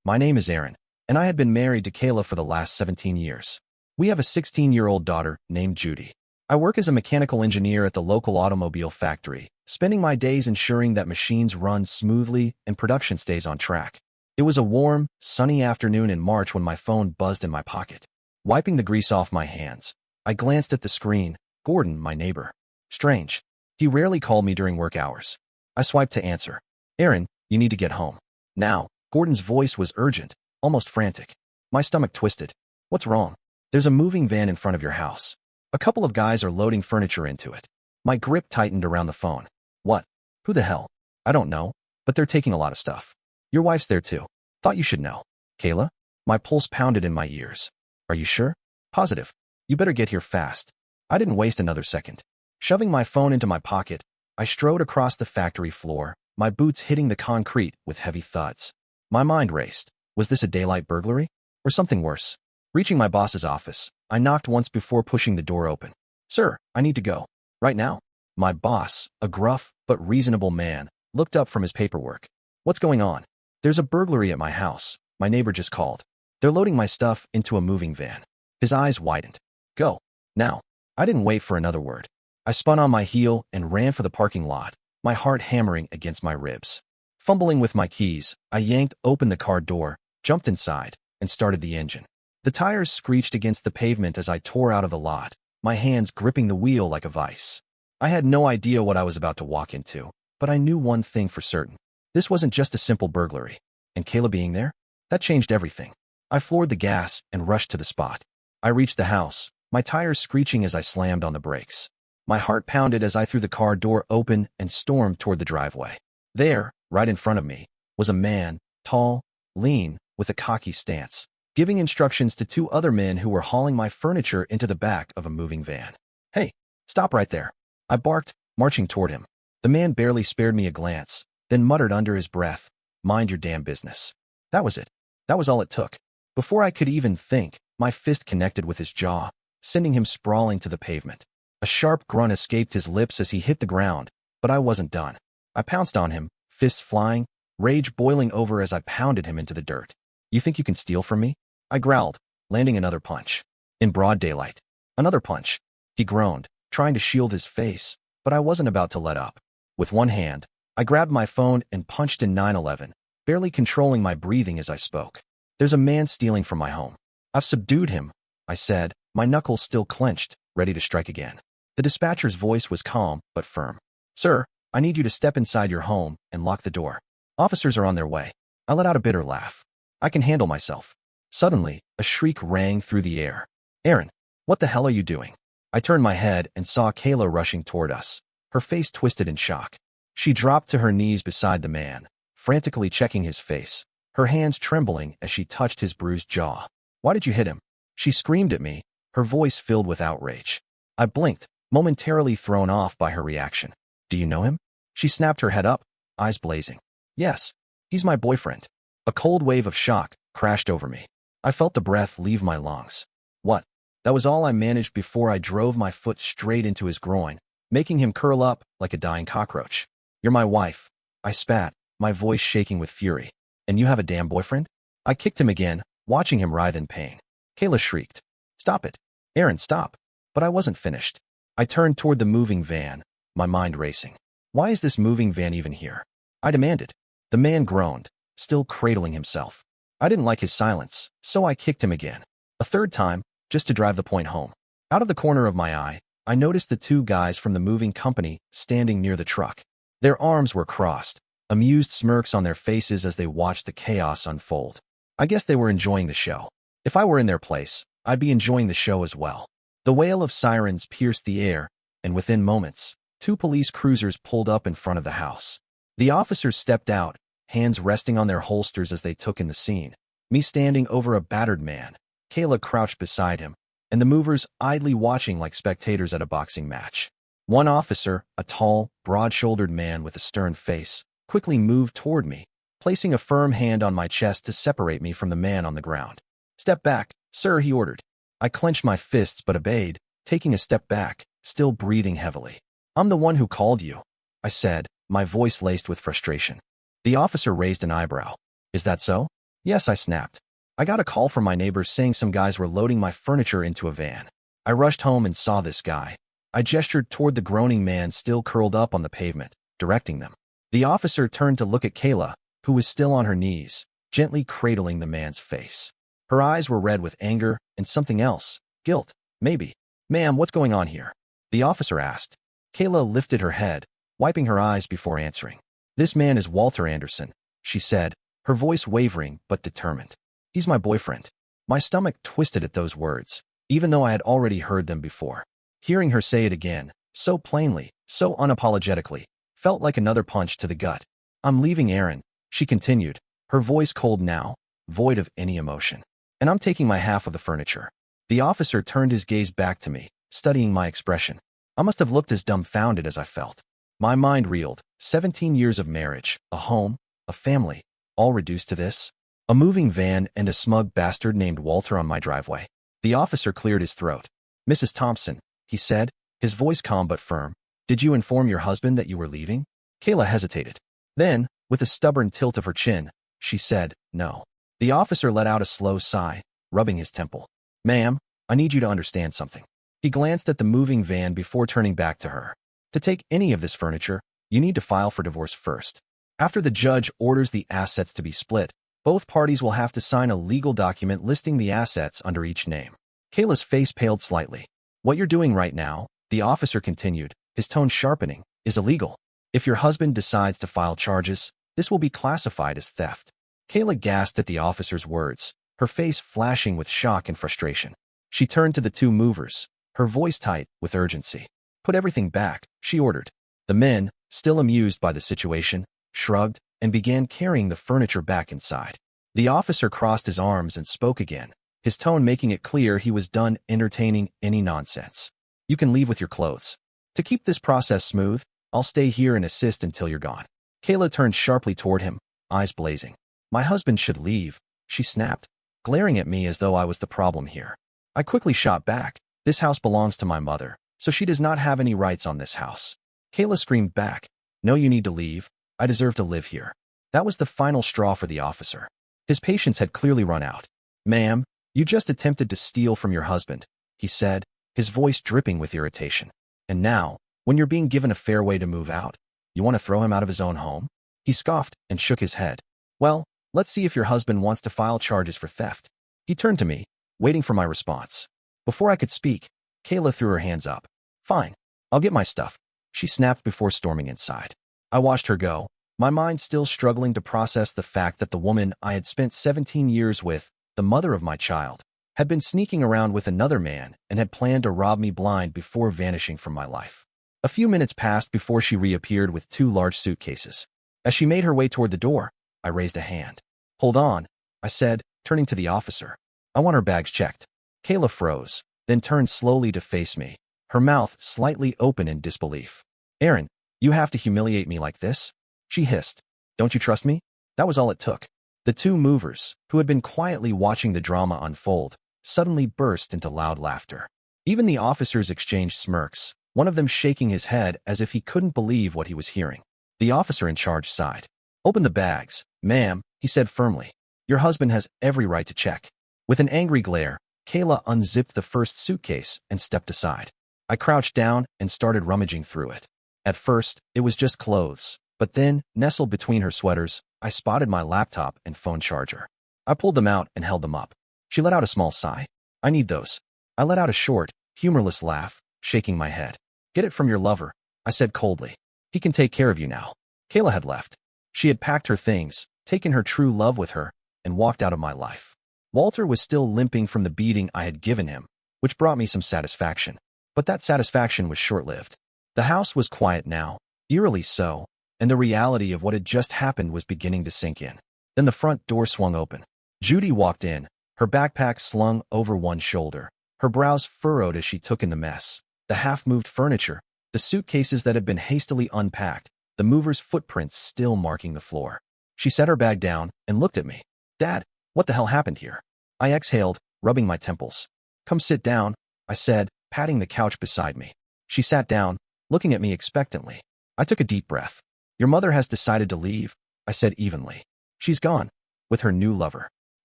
My name is Aaron, and I had been married to Kayla for the last 17 years. We have a 16-year-old daughter named Judy. I work as a mechanical engineer at the local automobile factory, spending my days ensuring that machines run smoothly and production stays on track. It was a warm, sunny afternoon in March when my phone buzzed in my pocket. Wiping the grease off my hands, I glanced at the screen. Gordon, my neighbor. Strange. He rarely called me during work hours. I swiped to answer. Aaron, you need to get home. Now. Gordon's voice was urgent, almost frantic. My stomach twisted. What's wrong? There's a moving van in front of your house. A couple of guys are loading furniture into it. My grip tightened around the phone. What? Who the hell? I don't know, but they're taking a lot of stuff. Your wife's there too. Thought you should know. Kayla? My pulse pounded in my ears. Are you sure? Positive. You better get here fast. I didn't waste another second. Shoving my phone into my pocket, I strode across the factory floor, my boots hitting the concrete with heavy thuds. My mind raced. Was this a daylight burglary? Or something worse? Reaching my boss's office, I knocked once before pushing the door open. Sir, I need to go. Right now. My boss, a gruff but reasonable man, looked up from his paperwork. What's going on? There's a burglary at my house. My neighbor just called. They're loading my stuff into a moving van. His eyes widened. Go. Now. I didn't wait for another word. I spun on my heel and ran for the parking lot, my heart hammering against my ribs. Fumbling with my keys, I yanked open the car door, jumped inside, and started the engine. The tires screeched against the pavement as I tore out of the lot, my hands gripping the wheel like a vice. I had no idea what I was about to walk into, but I knew one thing for certain. This wasn't just a simple burglary. And Kayla being there? That changed everything. I floored the gas and rushed to the spot. I reached the house, my tires screeching as I slammed on the brakes. My heart pounded as I threw the car door open and stormed toward the driveway. There, right in front of me, was a man, tall, lean, with a cocky stance, giving instructions to two other men who were hauling my furniture into the back of a moving van. Hey, stop right there. I barked, marching toward him. The man barely spared me a glance, then muttered under his breath, "Mind your damn business." That was it. That was all it took. Before I could even think, my fist connected with his jaw, sending him sprawling to the pavement. A sharp grunt escaped his lips as he hit the ground, but I wasn't done. I pounced on him, fists flying, rage boiling over as I pounded him into the dirt. You think you can steal from me? I growled, landing another punch. In broad daylight. Another punch. He groaned, trying to shield his face, but I wasn't about to let up. With one hand, I grabbed my phone and punched in 911, barely controlling my breathing as I spoke. There's a man stealing from my home. I've subdued him, I said, my knuckles still clenched, ready to strike again. The dispatcher's voice was calm but firm. Sir, I need you to step inside your home and lock the door. Officers are on their way. I let out a bitter laugh. I can handle myself. Suddenly, a shriek rang through the air. Aaron, what the hell are you doing? I turned my head and saw Kayla rushing toward us, her face twisted in shock. She dropped to her knees beside the man, frantically checking his face, her hands trembling as she touched his bruised jaw. Why did you hit him? She screamed at me, her voice filled with outrage. I blinked, momentarily thrown off by her reaction. Do you know him? She snapped her head up, eyes blazing. Yes, he's my boyfriend. A cold wave of shock crashed over me. I felt the breath leave my lungs. What? That was all I managed before I drove my foot straight into his groin, making him curl up like a dying cockroach. You're my wife. I spat, my voice shaking with fury. And you have a damn boyfriend? I kicked him again, watching him writhe in pain. Kayla shrieked. Stop it. Aaron, stop. But I wasn't finished. I turned toward the moving van, my mind racing. Why is this moving van even here? I demanded. The man groaned, still cradling himself. I didn't like his silence, so I kicked him again. A third time, just to drive the point home. Out of the corner of my eye, I noticed the two guys from the moving company standing near the truck. Their arms were crossed, amused smirks on their faces as they watched the chaos unfold. I guess they were enjoying the show. If I were in their place, I'd be enjoying the show as well. The wail of sirens pierced the air, and within moments, two police cruisers pulled up in front of the house. The officers stepped out, hands resting on their holsters as they took in the scene. Me standing over a battered man, Kayla crouched beside him, and the movers idly watching like spectators at a boxing match. One officer, a tall, broad-shouldered man with a stern face, quickly moved toward me, placing a firm hand on my chest to separate me from the man on the ground. Step back, sir, he ordered. I clenched my fists but obeyed, taking a step back, still breathing heavily. I'm the one who called you, I said, my voice laced with frustration. The officer raised an eyebrow. Is that so? Yes, I snapped. I got a call from my neighbors saying some guys were loading my furniture into a van. I rushed home and saw this guy. I gestured toward the groaning man still curled up on the pavement, directing them. The officer turned to look at Kayla, who was still on her knees, gently cradling the man's face. Her eyes were red with anger and something else, guilt, maybe. Ma'am, what's going on here? The officer asked. Kayla lifted her head, wiping her eyes before answering. This man is Walter Anderson, she said, her voice wavering but determined. He's my boyfriend. My stomach twisted at those words, even though I had already heard them before. Hearing her say it again, so plainly, so unapologetically, felt like another punch to the gut. I'm leaving Aaron, she continued, her voice cold now, void of any emotion. And I'm taking my half of the furniture. The officer turned his gaze back to me, studying my expression. I must have looked as dumbfounded as I felt. My mind reeled, 17 years of marriage, a home, a family, all reduced to this? A moving van and a smug bastard named Walter on my driveway. The officer cleared his throat. Mrs. Thompson, he said, his voice calm but firm, did you inform your husband that you were leaving? Kayla hesitated. Then, with a stubborn tilt of her chin, she said, no. The officer let out a slow sigh, rubbing his temple. Ma'am, I need you to understand something. He glanced at the moving van before turning back to her. To take any of this furniture, you need to file for divorce first. After the judge orders the assets to be split, both parties will have to sign a legal document listing the assets under each name. Kayla's face paled slightly. What you're doing right now, the officer continued, his tone sharpening, is illegal. If your husband decides to file charges, this will be classified as theft. Kayla gasped at the officer's words, her face flashing with shock and frustration. She turned to the two movers, her voice tight with urgency. Put everything back, she ordered. The men, still amused by the situation, shrugged and began carrying the furniture back inside. The officer crossed his arms and spoke again, his tone making it clear he was done entertaining any nonsense. You can leave with your clothes. To keep this process smooth, I'll stay here and assist until you're gone. Kayla turned sharply toward him, eyes blazing. My husband should leave, she snapped, glaring at me as though I was the problem here. I quickly shot back. This house belongs to my mother, so she does not have any rights on this house. Kayla screamed back. No, you need to leave. I deserve to live here. That was the final straw for the officer. His patience had clearly run out. Ma'am, you just attempted to steal from your husband, he said, his voice dripping with irritation. And now, when you're being given a fair way to move out, you want to throw him out of his own home? He scoffed and shook his head. Well, let's see if your husband wants to file charges for theft. He turned to me, waiting for my response. Before I could speak, Kayla threw her hands up. Fine, I'll get my stuff, she snapped before storming inside. I watched her go, my mind still struggling to process the fact that the woman I had spent 17 years with, the mother of my child, had been sneaking around with another man and had planned to rob me blind before vanishing from my life. A few minutes passed before she reappeared with 2 large suitcases. As she made her way toward the door, I raised a hand. Hold on, I said, turning to the officer. I want her bags checked. Kayla froze, then turned slowly to face me, her mouth slightly open in disbelief. Aaron, you have to humiliate me like this? She hissed. Don't you trust me? That was all it took. The 2 movers, who had been quietly watching the drama unfold, suddenly burst into loud laughter. Even the officers exchanged smirks, one of them shaking his head as if he couldn't believe what he was hearing. The officer in charge sighed. Open the bags, ma'am, he said firmly. Your husband has every right to check. With an angry glare, Kayla unzipped the first suitcase and stepped aside. I crouched down and started rummaging through it. At first, it was just clothes, but then, nestled between her sweaters, I spotted my laptop and phone charger. I pulled them out and held them up. She let out a small sigh. I need those. I let out a short, humorless laugh, shaking my head. Get it from your lover, I said coldly. He can take care of you now. Kayla had left. She had packed her things, taken her true love with her, and walked out of my life. Walter was still limping from the beating I had given him, which brought me some satisfaction. But that satisfaction was short-lived. The house was quiet now, eerily so, and the reality of what had just happened was beginning to sink in. Then the front door swung open. Judy walked in, her backpack slung over one shoulder, her brows furrowed as she took in the mess, the half-moved furniture, the suitcases that had been hastily unpacked, the mover's footprints still marking the floor. She set her bag down and looked at me. Dad, what the hell happened here? I exhaled, rubbing my temples. Come sit down, I said, patting the couch beside me. She sat down, looking at me expectantly. I took a deep breath. Your mother has decided to leave, I said evenly. She's gone. With her new lover.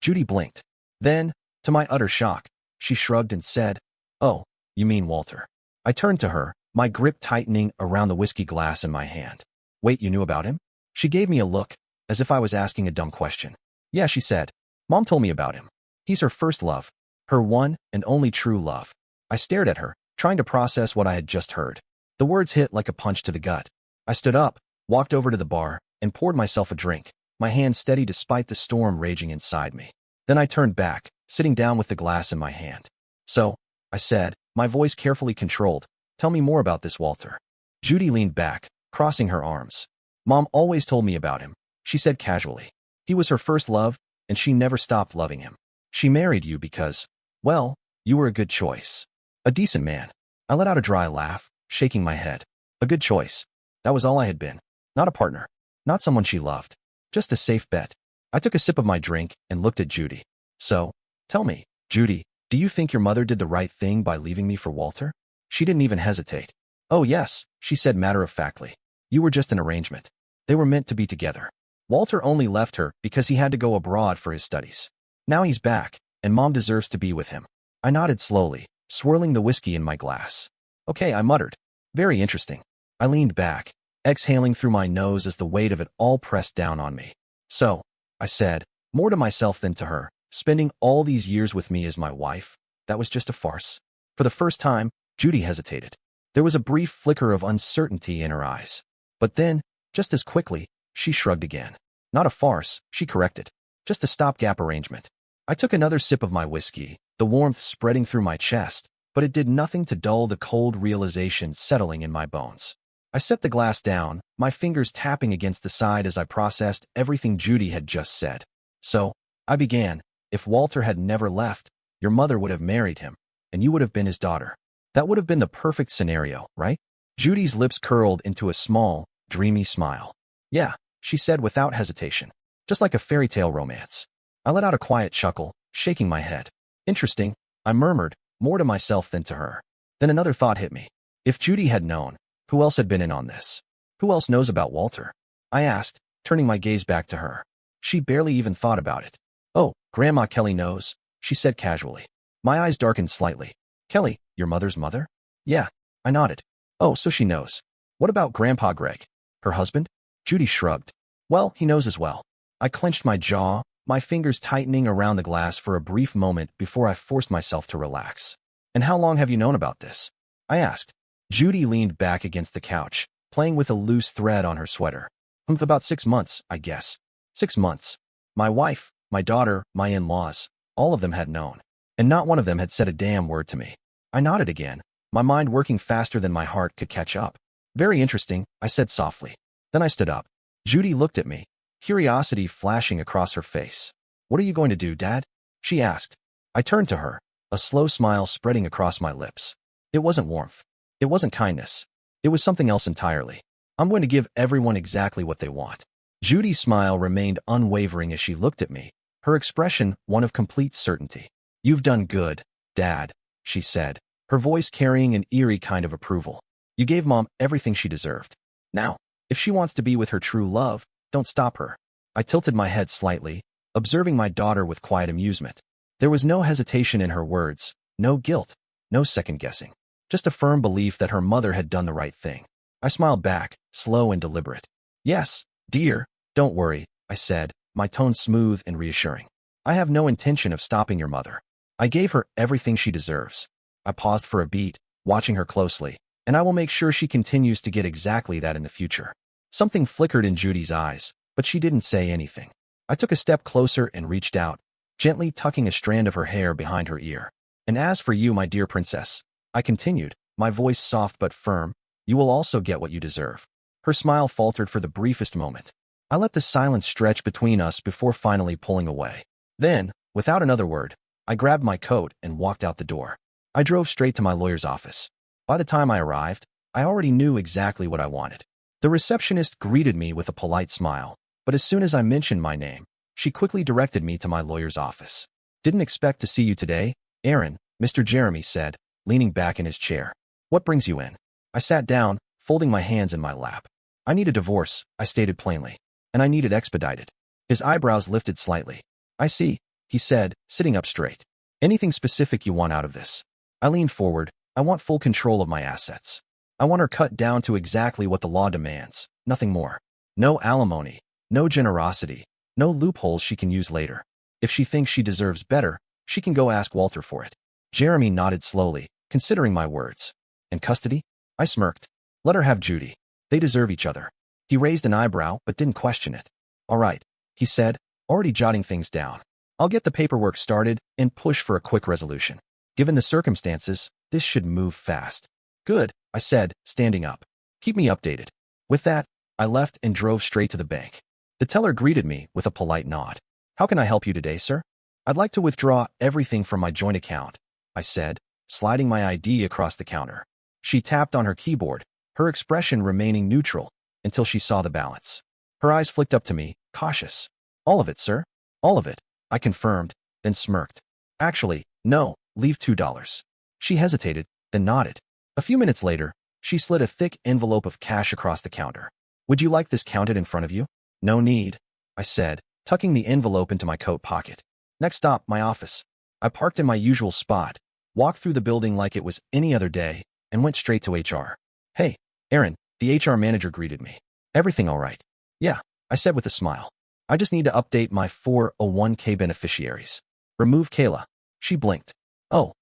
Judy blinked. Then, to my utter shock, she shrugged and said, "Oh, you mean Walter." I turned to her, my grip tightening around the whiskey glass in my hand. "Wait, you knew about him?" She gave me a look, as if I was asking a dumb question. "Yeah," she said. "Mom told me about him. He's her first love. Her one and only true love." I stared at her, trying to process what I had just heard. The words hit like a punch to the gut. I stood up, walked over to the bar, and poured myself a drink, my hand steady despite the storm raging inside me. Then I turned back, sitting down with the glass in my hand. "So," I said, my voice carefully controlled, "tell me more about this Walter." Judy leaned back, crossing her arms. "Mom always told me about him," she said casually. "He was her first love, and she never stopped loving him. She married you because, well, you were a good choice. A decent man." I let out a dry laugh, shaking my head. A good choice. That was all I had been. Not a partner. Not someone she loved. Just a safe bet. I took a sip of my drink and looked at Judy. "So, tell me, Judy, do you think your mother did the right thing by leaving me for Walter?" She didn't even hesitate. "Oh yes," she said matter-of-factly. "You were just an arrangement. They were meant to be together. Walter only left her because he had to go abroad for his studies. Now he's back, and Mom deserves to be with him." I nodded slowly, swirling the whiskey in my glass. "Okay," I muttered. "Very interesting." I leaned back, exhaling through my nose as the weight of it all pressed down on me. "So," I said, more to myself than to her, "spending all these years with me as my wife, that was just a farce?" For the first time, Judy hesitated. There was a brief flicker of uncertainty in her eyes. But then, just as quickly, she shrugged again. "Not a farce," she corrected. "Just a stopgap arrangement." I took another sip of my whiskey, the warmth spreading through my chest, but it did nothing to dull the cold realization settling in my bones. I set the glass down, my fingers tapping against the side as I processed everything Judy had just said. "So," I began, "if Walter had never left, your mother would have married him, and you would have been his daughter. That would have been the perfect scenario, right?" Judy's lips curled into a small, dreamy smile. "Yeah," she said without hesitation. "Just like a fairy tale romance." I let out a quiet chuckle, shaking my head. "Interesting," I murmured, more to myself than to her. Then another thought hit me. If Judy had known, who else had been in on this? Who else knows about Walter? I asked, turning my gaze back to her. She barely even thought about it. "Oh, Grandma Kelly knows," she said casually. My eyes darkened slightly. "Kelly, your mother's mother?" "Yeah," I nodded. "Oh, so she knows. What about Grandpa Greg? Her husband?" Judy shrugged. "Well, he knows as well." I clenched my jaw, my fingers tightening around the glass for a brief moment before I forced myself to relax. "And how long have you known about this?" I asked. Judy leaned back against the couch, playing with a loose thread on her sweater. "About 6 months, I guess." 6 months. My wife, my daughter, my in-laws, all of them had known. And not one of them had said a damn word to me. I nodded again, my mind working faster than my heart could catch up. "Very interesting," I said softly. Then I stood up. Judy looked at me, curiosity flashing across her face. "What are you going to do, Dad?" she asked. I turned to her, a slow smile spreading across my lips. It wasn't warmth. It wasn't kindness. It was something else entirely. "I'm going to give everyone exactly what they want." Judy's smile remained unwavering as she looked at me, her expression one of complete certainty. "You've done good, Dad," she said, her voice carrying an eerie kind of approval. "You gave Mom everything she deserved. Now, if she wants to be with her true love, don't stop her." I tilted my head slightly, observing my daughter with quiet amusement. There was no hesitation in her words, no guilt, no second-guessing. Just a firm belief that her mother had done the right thing. I smiled back, slow and deliberate. "Yes, dear, don't worry," I said, my tone smooth and reassuring. "I have no intention of stopping your mother. I gave her everything she deserves." I paused for a beat, watching her closely, "and I will make sure she continues to get exactly that in the future." Something flickered in Judy's eyes, but she didn't say anything. I took a step closer and reached out, gently tucking a strand of her hair behind her ear. "And as for you, my dear princess," I continued, my voice soft but firm, "you will also get what you deserve." Her smile faltered for the briefest moment. I let the silence stretch between us before finally pulling away. Then, without another word, I grabbed my coat and walked out the door. I drove straight to my lawyer's office. By the time I arrived, I already knew exactly what I wanted. The receptionist greeted me with a polite smile, but as soon as I mentioned my name, she quickly directed me to my lawyer's office. "Didn't expect to see you today, Aaron," Mr. Jeremy said, leaning back in his chair. "What brings you in?" I sat down, folding my hands in my lap. "I need a divorce," I stated plainly, "and I need it expedited." His eyebrows lifted slightly. "I see," he said, sitting up straight. Anything specific you want out of this? I leaned forward. I want full control of my assets. I want her cut down to exactly what the law demands, nothing more. No alimony, no generosity, no loopholes she can use later. If she thinks she deserves better, she can go ask Walter for it. Jeremy nodded slowly, considering my words. And custody? I smirked. Let her have Judy. They deserve each other. He raised an eyebrow but didn't question it. All right, he said, already jotting things down. I'll get the paperwork started and push for a quick resolution. Given the circumstances, this should move fast. Good, I said, standing up. Keep me updated. With that, I left and drove straight to the bank. The teller greeted me with a polite nod. How can I help you today, sir? I'd like to withdraw everything from my joint account, I said, sliding my ID across the counter. She tapped on her keyboard, her expression remaining neutral until she saw the balance. Her eyes flicked up to me, cautious. All of it, sir? All of it, I confirmed, then smirked. Actually, no, leave $2. She hesitated, then nodded. A few minutes later, she slid a thick envelope of cash across the counter. Would you like this counted in front of you? No need, I said, tucking the envelope into my coat pocket. Next stop, my office. I parked in my usual spot, walked through the building like it was any other day, and went straight to HR. Hey, Aaron, the HR manager greeted me. Everything all right? Yeah, I said with a smile. I just need to update my 401k beneficiaries. Remove Kayla. She blinked. Oh,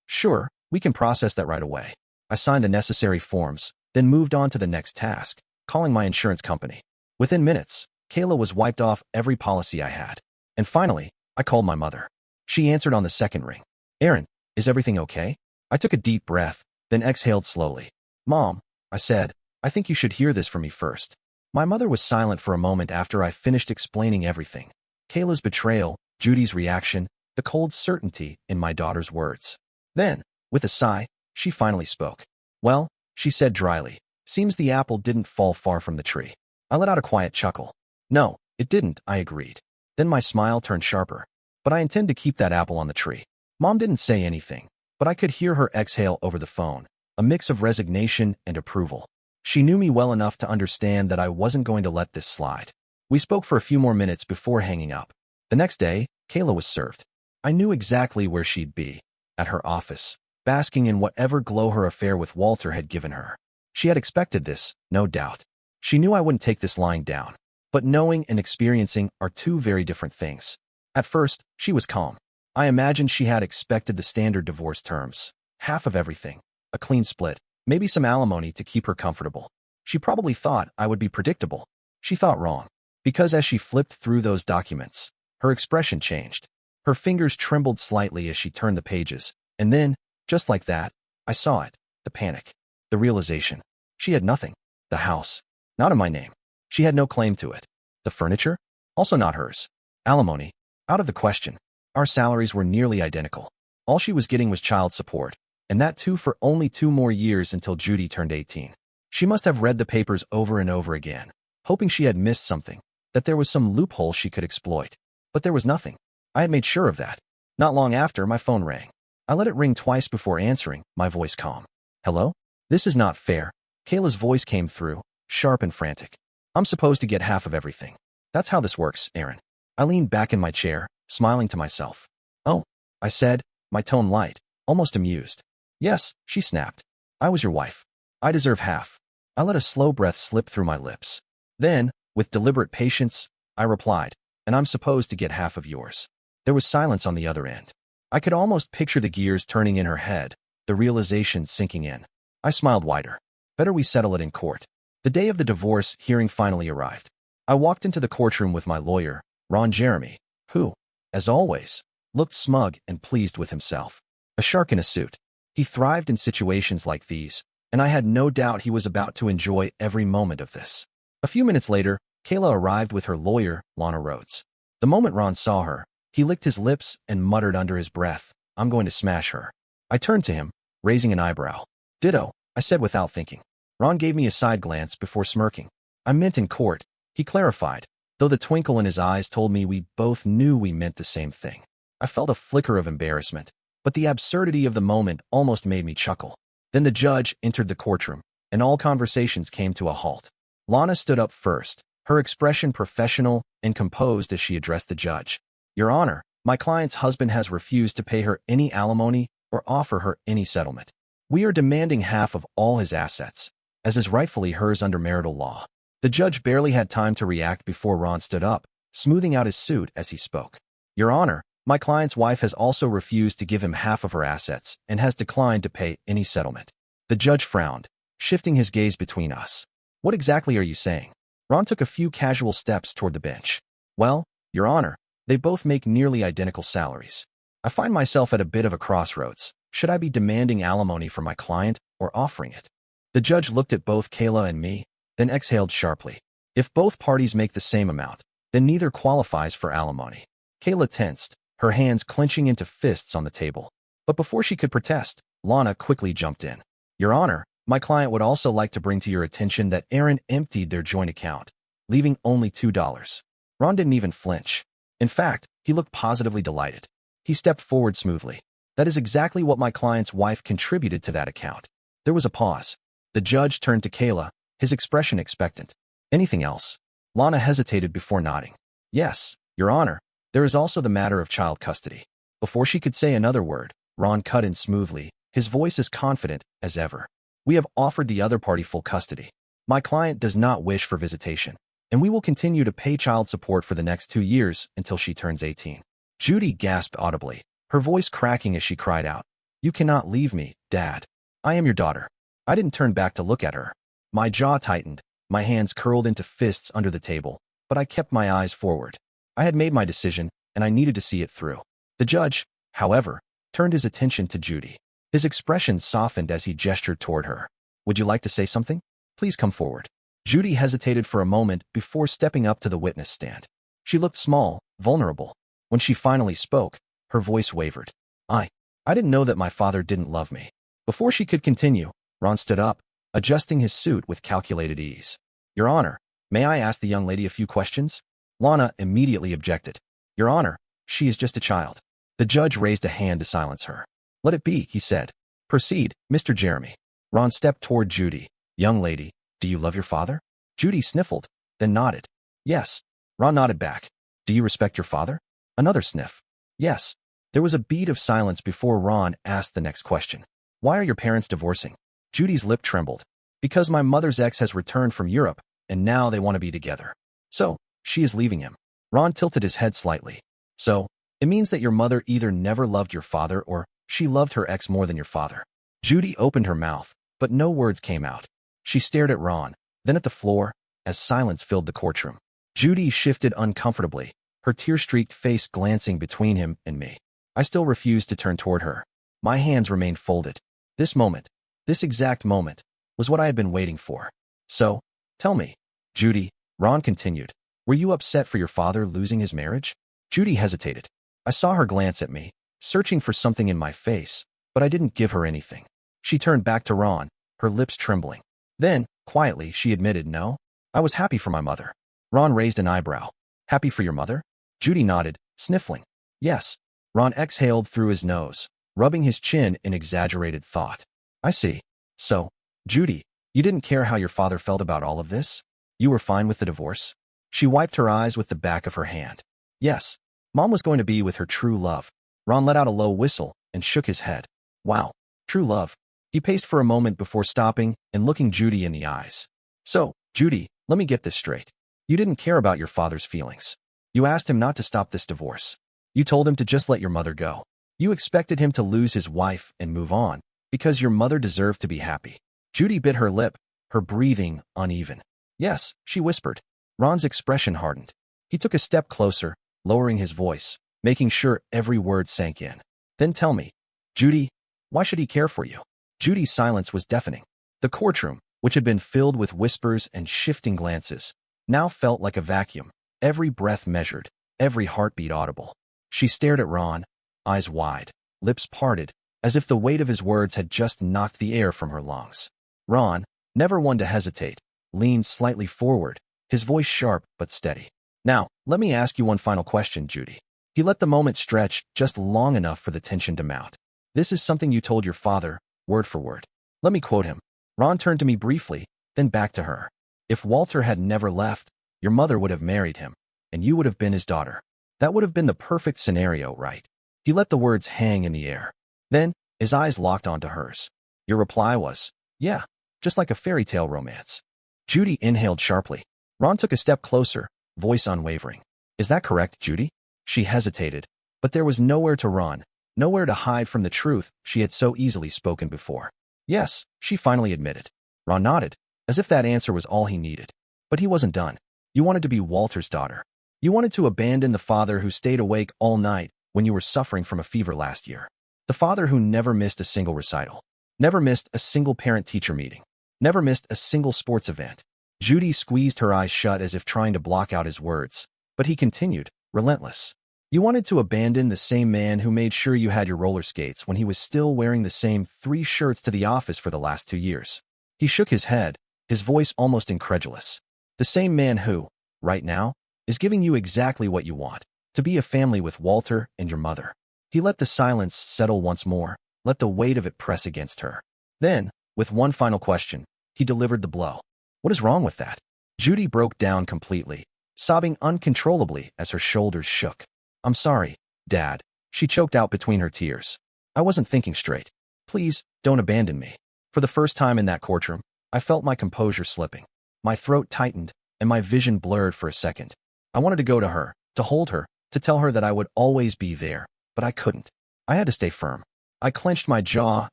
sure, we can process that right away. I signed the necessary forms, then moved on to the next task, calling my insurance company. Within minutes, Kayla was wiped off every policy I had. And finally, I called my mother. She answered on the second ring. Aaron, is everything okay? I took a deep breath, then exhaled slowly. Mom, I said, I think you should hear this from me first. My mother was silent for a moment after I finished explaining everything. Kayla's betrayal, Judy's reaction, the cold certainty in my daughter's words. Then, with a sigh, she finally spoke. Well, she said dryly, seems the apple didn't fall far from the tree. I let out a quiet chuckle. No, it didn't, I agreed. Then my smile turned sharper. But I intend to keep that apple on the tree. Mom didn't say anything, but I could hear her exhale over the phone, a mix of resignation and approval. She knew me well enough to understand that I wasn't going to let this slide. We spoke for a few more minutes before hanging up. The next day, Kayla was served. I knew exactly where she'd be, at her office, basking in whatever glow her affair with Walter had given her. She had expected this, no doubt. She knew I wouldn't take this lying down. But knowing and experiencing are two very different things. At first, she was calm. I imagined she had expected the standard divorce terms. Half of everything, a clean split, maybe some alimony to keep her comfortable. She probably thought I would be predictable. She thought wrong. Because as she flipped through those documents, her expression changed. Her fingers trembled slightly as she turned the pages. And then, just like that, I saw it. The panic. The realization. She had nothing. The house. Not in my name. She had no claim to it. The furniture? Also not hers. Alimony? Out of the question. Our salaries were nearly identical. All she was getting was child support, and that too for only 2 more years until Judy turned 18. She must have read the papers over and over again, hoping she had missed something, that there was some loophole she could exploit. But there was nothing. I had made sure of that. Not long after, my phone rang. I let it ring twice before answering, my voice calm. Hello? This is not fair. Kayla's voice came through, sharp and frantic. I'm supposed to get half of everything. That's how this works, Aaron. I leaned back in my chair, smiling to myself. Oh, I said, my tone light, almost amused. Yes, she snapped. I was your wife. I deserve half. I let a slow breath slip through my lips. Then, with deliberate patience, I replied, and I'm supposed to get half of yours. There was silence on the other end. I could almost picture the gears turning in her head, the realization sinking in. I smiled wider. Better we settle it in court. The day of the divorce hearing finally arrived. I walked into the courtroom with my lawyer, Ron Jeremy, who, as always, looked smug and pleased with himself. A shark in a suit. He thrived in situations like these, and I had no doubt he was about to enjoy every moment of this. A few minutes later, Kayla arrived with her lawyer, Lana Rhodes. The moment Ron saw her, he licked his lips and muttered under his breath, I'm going to smash her. I turned to him, raising an eyebrow. Ditto, I said without thinking. Ron gave me a side glance before smirking. I meant in court, he clarified, though the twinkle in his eyes told me we both knew we meant the same thing. I felt a flicker of embarrassment, but the absurdity of the moment almost made me chuckle. Then the judge entered the courtroom, and all conversations came to a halt. Lana stood up first, her expression professional and composed as she addressed the judge. Your Honor, My client's husband has refused to pay her any alimony or offer her any settlement. We are demanding half of all his assets, as is rightfully hers under marital law. The judge barely had time to react before Ron stood up, smoothing out his suit as he spoke. Your Honor, my client's wife has also refused to give him half of her assets and has declined to pay any settlement. The judge frowned, shifting his gaze between us. What exactly are you saying? Ron took a few casual steps toward the bench. Well, Your Honor, they both make nearly identical salaries. I find myself at a bit of a crossroads. Should I be demanding alimony from my client or offering it? The judge looked at both Kayla and me, then exhaled sharply. If both parties make the same amount, then neither qualifies for alimony. Kayla tensed, her hands clenching into fists on the table. But before she could protest, Lana quickly jumped in. Your Honor, my client would also like to bring to your attention that Aaron emptied their joint account, leaving only $2. Ron didn't even flinch. In fact, he looked positively delighted. He stepped forward smoothly. That is exactly what my client's wife contributed to that account. There was a pause. The judge turned to Kayla, his expression expectant. Anything else? Lana hesitated before nodding. Yes, Your Honor, there is also the matter of child custody. Before she could say another word, Ron cut in smoothly, his voice as confident as ever. We have offered the other party full custody. My client does not wish for visitation, and we will continue to pay child support for the next 2 years until she turns 18. Judy gasped audibly, her voice cracking as she cried out, You cannot leave me, Dad. I am your daughter. I didn't turn back to look at her. My jaw tightened, my hands curled into fists under the table, but I kept my eyes forward. I had made my decision, and I needed to see it through. The judge, however, turned his attention to Judy. His expression softened as he gestured toward her. Would you like to say something? Please come forward. Judy hesitated for a moment before stepping up to the witness stand. She looked small, vulnerable. When she finally spoke, her voice wavered. I didn't know that my father didn't love me. Before she could continue, Ron stood up, adjusting his suit with calculated ease. Your Honor, may I ask the young lady a few questions? Lana immediately objected. Your Honor, she is just a child. The judge raised a hand to silence her. Let it be, he said. Proceed, Mr. Jeremy. Ron stepped toward Judy. Young lady, do you love your father? Judy sniffled, then nodded. Yes. Ron nodded back. Do you respect your father? Another sniff. Yes. There was a beat of silence before Ron asked the next question. Why are your parents divorcing? Judy's lip trembled. Because my mother's ex has returned from Europe, and now they want to be together. So, she is leaving him. Ron tilted his head slightly. So, it means that your mother either never loved your father or she loved her ex more than your father. Judy opened her mouth, but no words came out. She stared at Ron, then at the floor, as silence filled the courtroom. Judy shifted uncomfortably, her tear-streaked face glancing between him and me. I still refused to turn toward her. My hands remained folded. This moment, this exact moment, was what I had been waiting for. So, tell me, Judy, Ron continued, were you upset for your father losing his marriage? Judy hesitated. I saw her glance at me, searching for something in my face, but I didn't give her anything. She turned back to Ron, her lips trembling. Then, quietly, she admitted, no, I was happy for my mother. Ron raised an eyebrow. Happy for your mother? Judy nodded, sniffling. Yes. Ron exhaled through his nose, rubbing his chin in exaggerated thought. I see. So, Judy, you didn't care how your father felt about all of this? You were fine with the divorce? She wiped her eyes with the back of her hand. Yes. Mom was going to be with her true love. Ron let out a low whistle and shook his head. Wow. True love. He paced for a moment before stopping and looking Judy in the eyes. So, Judy, let me get this straight. You didn't care about your father's feelings. You asked him not to stop this divorce. You told him to just let your mother go. You expected him to lose his wife and move on, because your mother deserved to be happy. Judy bit her lip, her breathing uneven. Yes, she whispered. Ron's expression hardened. He took a step closer, lowering his voice, making sure every word sank in. Then tell me, Judy, why should he care for you? Judy's silence was deafening. The courtroom, which had been filled with whispers and shifting glances, now felt like a vacuum, every breath measured, every heartbeat audible. She stared at Ron, eyes wide, lips parted, as if the weight of his words had just knocked the air from her lungs. Ron, never one to hesitate, leaned slightly forward, his voice sharp but steady. Now, let me ask you one final question, Judy. He let the moment stretch just long enough for the tension to mount. This is something you told your father, word for word. Let me quote him. Ron turned to me briefly, then back to her. If Walter had never left, your mother would have married him, and you would have been his daughter. That would have been the perfect scenario, right? He let the words hang in the air. Then, his eyes locked onto hers. Your reply was, yeah, just like a fairy tale romance. Judy inhaled sharply. Ron took a step closer, voice unwavering. Is that correct, Judy? She hesitated, but there was nowhere to run, nowhere to hide from the truth she had so easily spoken before. Yes, she finally admitted. Ron nodded, as if that answer was all he needed. But he wasn't done. You wanted to be Walter's daughter. You wanted to abandon the father who stayed awake all night when you were suffering from a fever last year. The father who never missed a single recital, never missed a single parent-teacher meeting, never missed a single sports event. Judy squeezed her eyes shut as if trying to block out his words, but he continued, relentless. You wanted to abandon the same man who made sure you had your roller skates when he was still wearing the same 3 shirts to the office for the last 2 years. He shook his head, his voice almost incredulous. The same man who, right now, is giving you exactly what you want, to be a family with Walter and your mother. He let the silence settle once more, let the weight of it press against her. Then, with one final question, he delivered the blow. What is wrong with that? Judy broke down completely, sobbing uncontrollably as her shoulders shook. I'm sorry, Dad, she choked out between her tears. I wasn't thinking straight. Please, don't abandon me. For the first time in that courtroom, I felt my composure slipping. My throat tightened, and my vision blurred for a second. I wanted to go to her, to hold her, to tell her that I would always be there, but I couldn't. I had to stay firm. I clenched my jaw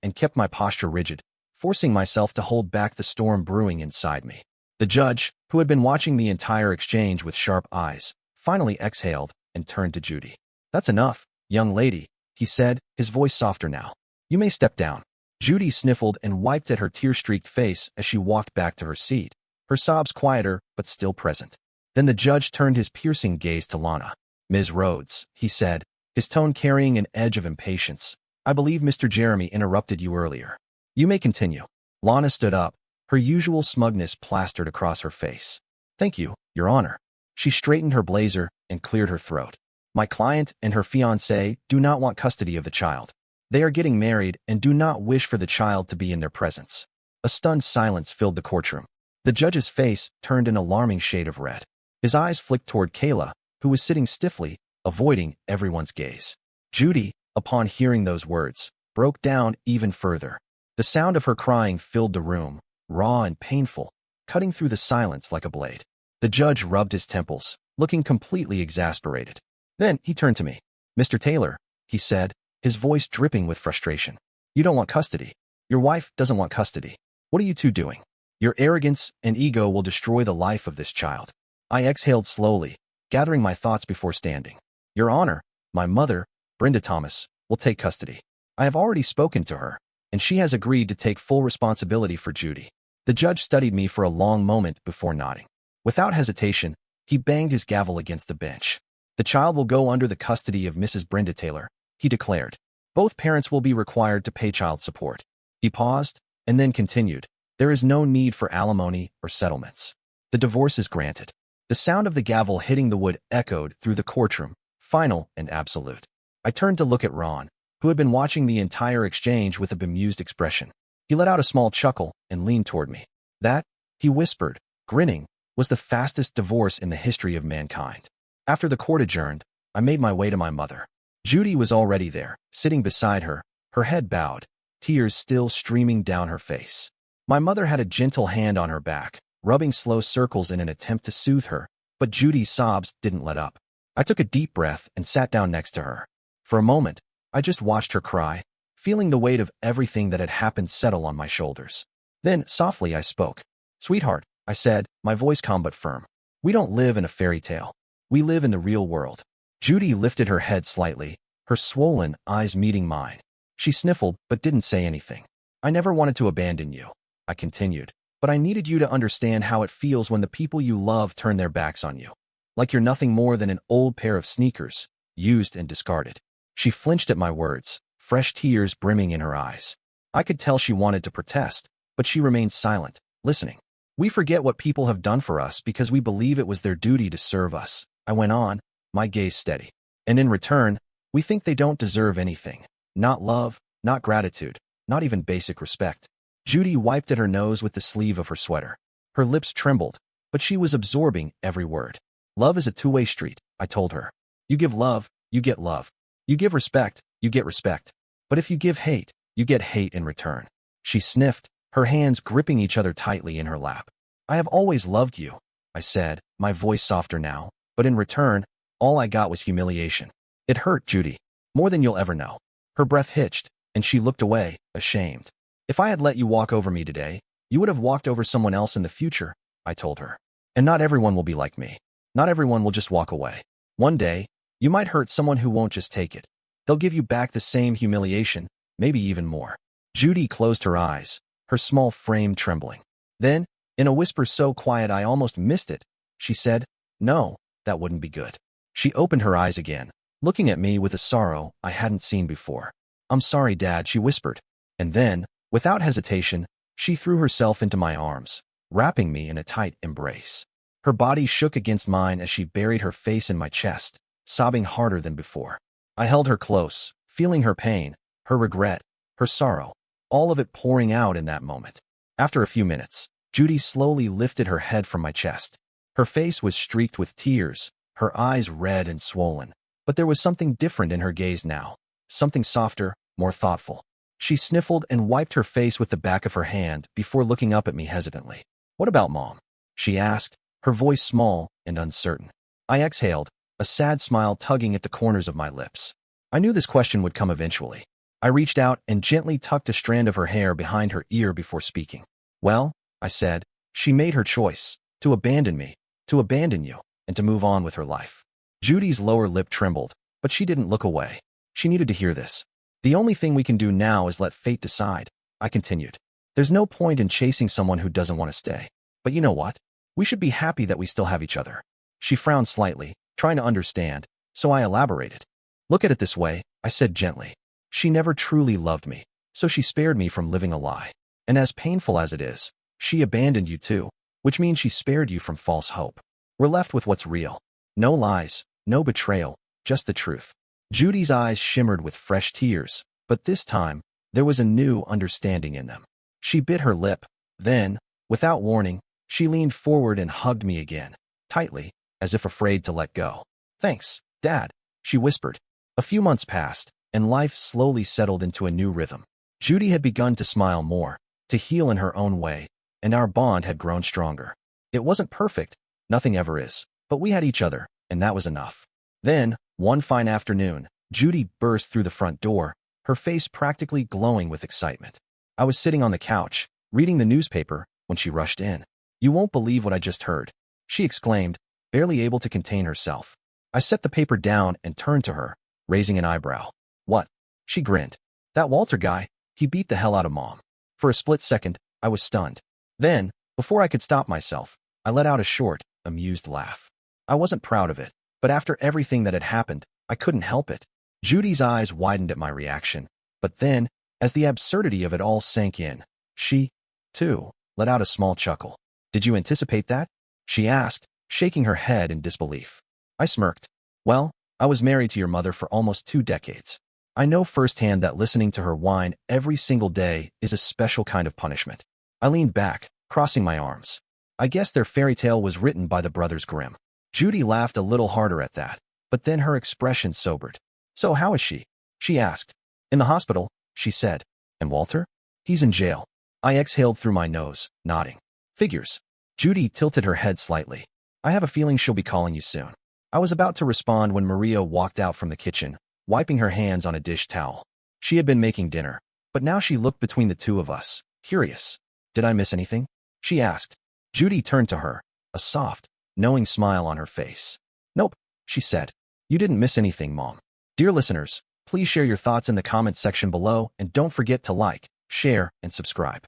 and kept my posture rigid, forcing myself to hold back the storm brewing inside me. The judge, who had been watching the entire exchange with sharp eyes, finally exhaled and turned to Judy. That's enough, young lady, he said, his voice softer now. You may step down. Judy sniffled and wiped at her tear-streaked face as she walked back to her seat, her sobs quieter but still present. Then the judge turned his piercing gaze to Lana. Ms. Rhodes, he said, his tone carrying an edge of impatience. I believe Mr. Jeremy interrupted you earlier. You may continue. Lana stood up, her usual smugness plastered across her face. Thank you, Your Honor. She straightened her blazer and cleared her throat. My client and her fiancé do not want custody of the child. They are getting married and do not wish for the child to be in their presence. A stunned silence filled the courtroom. The judge's face turned an alarming shade of red. His eyes flicked toward Kayla, who was sitting stiffly, avoiding everyone's gaze. Judy, upon hearing those words, broke down even further. The sound of her crying filled the room, raw and painful, cutting through the silence like a blade. The judge rubbed his temples, looking completely exasperated. Then he turned to me. Mr. Taylor, he said, his voice dripping with frustration. You don't want custody. Your wife doesn't want custody. What are you two doing? Your arrogance and ego will destroy the life of this child. I exhaled slowly, gathering my thoughts before standing. Your Honor, my mother, Brenda Thomas, will take custody. I have already spoken to her, and she has agreed to take full responsibility for Judy. The judge studied me for a long moment before nodding. Without hesitation, he banged his gavel against the bench. The child will go under the custody of Mrs. Brenda Taylor, he declared. Both parents will be required to pay child support. He paused, and then continued. There is no need for alimony or settlements. The divorce is granted. The sound of the gavel hitting the wood echoed through the courtroom, final and absolute. I turned to look at Ron, who had been watching the entire exchange with a bemused expression. He let out a small chuckle and leaned toward me. That, he whispered, grinning, was the fastest divorce in the history of mankind. After the court adjourned, I made my way to my mother. Judy was already there, sitting beside her, her head bowed, tears still streaming down her face. My mother had a gentle hand on her back, rubbing slow circles in an attempt to soothe her, but Judy's sobs didn't let up. I took a deep breath and sat down next to her. For a moment, I just watched her cry, feeling the weight of everything that had happened settle on my shoulders. Then, softly, I spoke. Sweetheart, I said, my voice calm but firm. We don't live in a fairy tale. We live in the real world. Judy lifted her head slightly, her swollen eyes meeting mine. She sniffled but didn't say anything. I never wanted to abandon you, I continued, but I needed you to understand how it feels when the people you love turn their backs on you. Like you're nothing more than an old pair of sneakers, used and discarded. She flinched at my words, fresh tears brimming in her eyes. I could tell she wanted to protest, but she remained silent, listening. We forget what people have done for us because we believe it was their duty to serve us, I went on, my gaze steady. And in return, we think they don't deserve anything. Not love, not gratitude, not even basic respect. Judy wiped at her nose with the sleeve of her sweater. Her lips trembled, but she was absorbing every word. Love is a two-way street, I told her. You give love, you get love. You give respect, you get respect. But if you give hate, you get hate in return. She sniffed, her hands gripping each other tightly in her lap. I have always loved you, I said, my voice softer now, but in return, all I got was humiliation. It hurt, Judy, more than you'll ever know. Her breath hitched, and she looked away, ashamed. If I had let you walk over me today, you would have walked over someone else in the future, I told her. And not everyone will be like me. Not everyone will just walk away. One day, you might hurt someone who won't just take it. They'll give you back the same humiliation, maybe even more. Judy closed her eyes, her small frame trembling. Then, in a whisper so quiet I almost missed it, she said, "No, that wouldn't be good." She opened her eyes again, looking at me with a sorrow I hadn't seen before. "I'm sorry, Dad," she whispered. And then, without hesitation, she threw herself into my arms, wrapping me in a tight embrace. Her body shook against mine as she buried her face in my chest, sobbing harder than before. I held her close, feeling her pain, her regret, her sorrow, all of it pouring out in that moment. After a few minutes, Judy slowly lifted her head from my chest. Her face was streaked with tears, her eyes red and swollen, but there was something different in her gaze now, something softer, more thoughtful. She sniffled and wiped her face with the back of her hand before looking up at me hesitantly. "What about Mom?" she asked, her voice small and uncertain. I exhaled, a sad smile tugging at the corners of my lips. I knew this question would come eventually. I reached out and gently tucked a strand of her hair behind her ear before speaking. "Well," I said, "she made her choice, to abandon me, to abandon you, and to move on with her life." Judy's lower lip trembled, but she didn't look away. She needed to hear this. "The only thing we can do now is let fate decide," I continued. "There's no point in chasing someone who doesn't want to stay. But you know what? We should be happy that we still have each other." She frowned slightly, trying to understand, so I elaborated. "Look at it this way," I said gently. "She never truly loved me, so she spared me from living a lie. And as painful as it is, she abandoned you too, which means she spared you from false hope. We're left with what's real. No lies, no betrayal, just the truth." Judy's eyes shimmered with fresh tears, but this time, there was a new understanding in them. She bit her lip. Then, without warning, she leaned forward and hugged me again, tightly, as if afraid to let go. "Thanks, Dad," she whispered. A few months passed, and life slowly settled into a new rhythm. Judy had begun to smile more, to heal in her own way, and our bond had grown stronger. It wasn't perfect, nothing ever is, but we had each other, and that was enough. Then, one fine afternoon, Judy burst through the front door, her face practically glowing with excitement. I was sitting on the couch, reading the newspaper, when she rushed in. "You won't believe what I just heard," she exclaimed, barely able to contain herself. I set the paper down and turned to her, raising an eyebrow. "What?" She grinned. "That Walter guy, he beat the hell out of Mom." For a split second, I was stunned. Then, before I could stop myself, I let out a short, amused laugh. I wasn't proud of it, but after everything that had happened, I couldn't help it. Judy's eyes widened at my reaction, but then, as the absurdity of it all sank in, she, too, let out a small chuckle. "Did you anticipate that?" she asked, shaking her head in disbelief. I smirked. "Well, I was married to your mother for almost 2 decades. I know firsthand that listening to her whine every single day is a special kind of punishment." I leaned back, crossing my arms. I guess their fairy tale was written by the Brothers Grimm. Judy laughed a little harder at that, but then her expression sobered. "So how is she?" she asked. "In the hospital," she said. "And Walter?" "He's in jail." I exhaled through my nose, nodding. "Figures." Judy tilted her head slightly. "I have a feeling she'll be calling you soon." I was about to respond when Maria walked out from the kitchen, wiping her hands on a dish towel. She had been making dinner, but now she looked between the two of us, curious. "Did I miss anything?" she asked. Judy turned to her, a soft, knowing smile on her face. "Nope," she said. "You didn't miss anything, Mom." Dear listeners, please share your thoughts in the comments section below and don't forget to like, share, and subscribe.